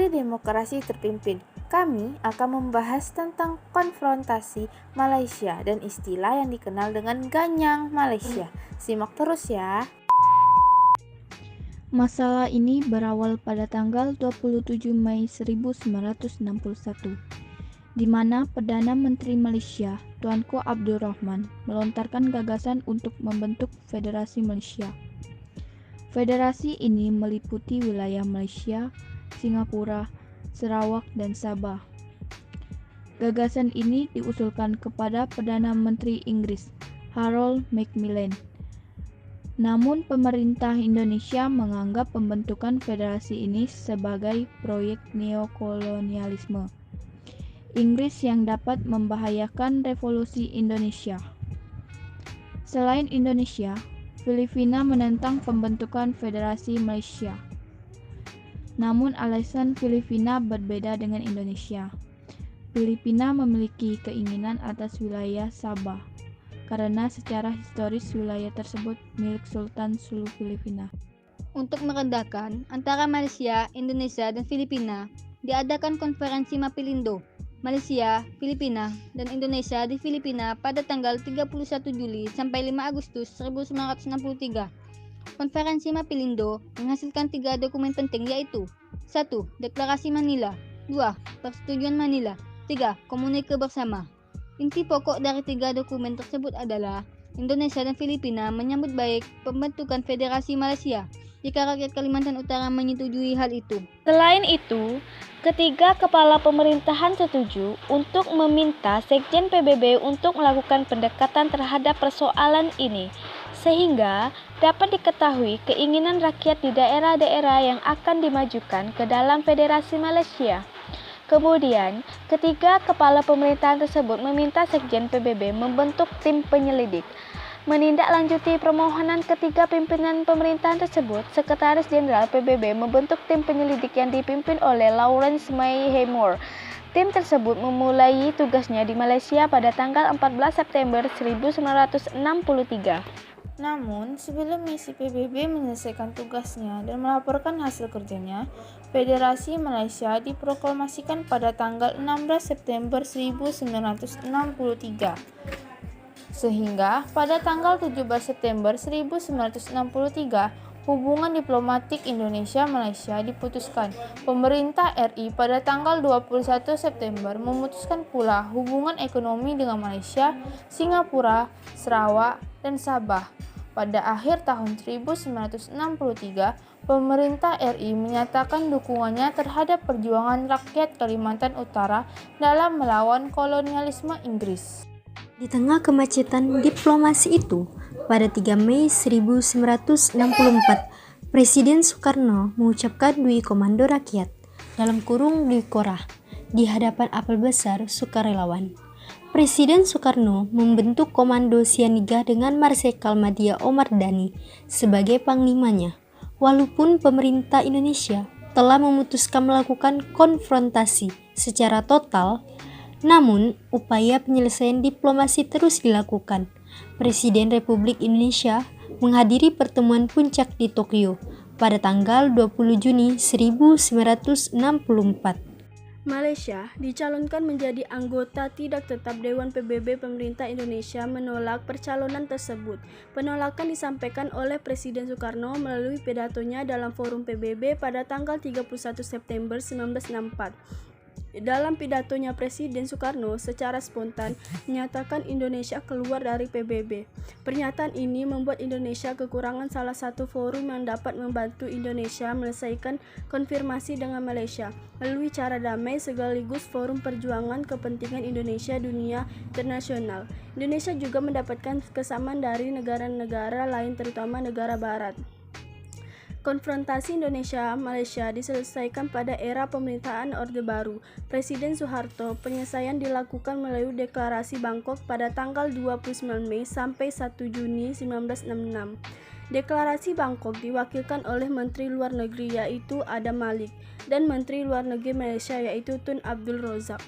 Teori demokrasi terpimpin. Kami akan membahas tentang konfrontasi Malaysia dan istilah yang dikenal dengan ganyang Malaysia. Simak terus ya. Masalah ini berawal pada tanggal 27 Mei 1961, di mana Perdana Menteri Malaysia, Tuanku Abdul Rahman, melontarkan gagasan untuk membentuk Federasi Malaysia. Federasi ini meliputi wilayah Malaysia, Singapura, Sarawak, dan Sabah. Gagasan ini diusulkan kepada Perdana Menteri Inggris, Harold Macmillan. Namun pemerintah Indonesia menganggap pembentukan federasi ini sebagai proyek neokolonialisme Inggris yang dapat membahayakan revolusi Indonesia. Selain Indonesia, Filipina menentang pembentukan federasi Malaysia. Namun alasan Filipina berbeda dengan Indonesia. Filipina memiliki keinginan atas wilayah Sabah, karena secara historis wilayah tersebut milik Sultan Sulu Filipina. Untuk meredakan antara Malaysia, Indonesia, dan Filipina, diadakan konferensi Mapilindo, Malaysia, Filipina, dan Indonesia di Filipina pada tanggal 31 Juli sampai 5 Agustus 1963. Konferensi Mapilindo menghasilkan 3 dokumen penting yaitu 1. Deklarasi Manila, 2. Persetujuan Manila, 3. Komunike bersama. Inti pokok dari 3 dokumen tersebut adalah Indonesia dan Filipina menyambut baik pembentukan Federasi Malaysia jika rakyat Kalimantan Utara menyetujui hal itu. Selain itu, ketiga kepala pemerintahan setuju untuk meminta Sekjen PBB untuk melakukan pendekatan terhadap persoalan ini, sehingga dapat diketahui keinginan rakyat di daerah-daerah yang akan dimajukan ke dalam Federasi Malaysia. Kemudian, ketiga kepala pemerintahan tersebut meminta Sekjen PBB membentuk tim penyelidik. Menindaklanjuti permohonan ketiga pimpinan pemerintahan tersebut, Sekretaris Jenderal PBB membentuk tim penyelidik yang dipimpin oleh Lawrence May Haymore. Tim tersebut memulai tugasnya di Malaysia pada tanggal 14 September 1963. Namun, sebelum misi PBB menyelesaikan tugasnya dan melaporkan hasil kerjanya, Federasi Malaysia diproklamasikan pada tanggal 16 September 1963. Sehingga pada tanggal 17 September 1963, hubungan diplomatik Indonesia-Malaysia diputuskan. Pemerintah RI pada tanggal 21 September memutuskan pula hubungan ekonomi dengan Malaysia, Singapura, Sarawak, dan Sabah. Pada akhir tahun 1963, pemerintah RI menyatakan dukungannya terhadap perjuangan rakyat Kalimantan Utara dalam melawan kolonialisme Inggris. Di tengah kemacetan diplomasi itu, pada 3 Mei 1964, Presiden Soekarno mengucapkan Dui Komando Rakyat (Dui Korah) di hadapan apel besar sukarelawan. Presiden Soekarno membentuk Komando Siaga dengan Marsikal Madya Omar Dhani sebagai panglimanya. Walaupun pemerintah Indonesia telah memutuskan melakukan konfrontasi secara total, namun upaya penyelesaian diplomasi terus dilakukan. Presiden Republik Indonesia menghadiri pertemuan puncak di Tokyo pada tanggal 20 Juni 1964. Malaysia dicalonkan menjadi anggota tidak tetap Dewan PBB. Pemerintah Indonesia menolak percalonan tersebut. Penolakan disampaikan oleh Presiden Soekarno melalui pidatonya dalam forum PBB pada tanggal 31 September 1964. Dalam pidatonya, Presiden Soekarno secara spontan menyatakan Indonesia keluar dari PBB. Pernyataan ini membuat Indonesia kekurangan salah satu forum yang dapat membantu Indonesia menyelesaikan konfirmasi dengan Malaysia melalui cara damai sekaligus forum perjuangan kepentingan Indonesia dunia internasional. Indonesia juga mendapatkan kesamaan dari negara-negara lain terutama negara barat. Konfrontasi Indonesia-Malaysia diselesaikan pada era pemerintahan Orde Baru Presiden Soeharto. Penyelesaian dilakukan melalui Deklarasi Bangkok pada tanggal 29 Mei sampai 1 Juni 1966. Deklarasi Bangkok diwakilkan oleh Menteri Luar Negeri yaitu Adam Malik dan Menteri Luar Negeri Malaysia yaitu Tun Abdul Razak.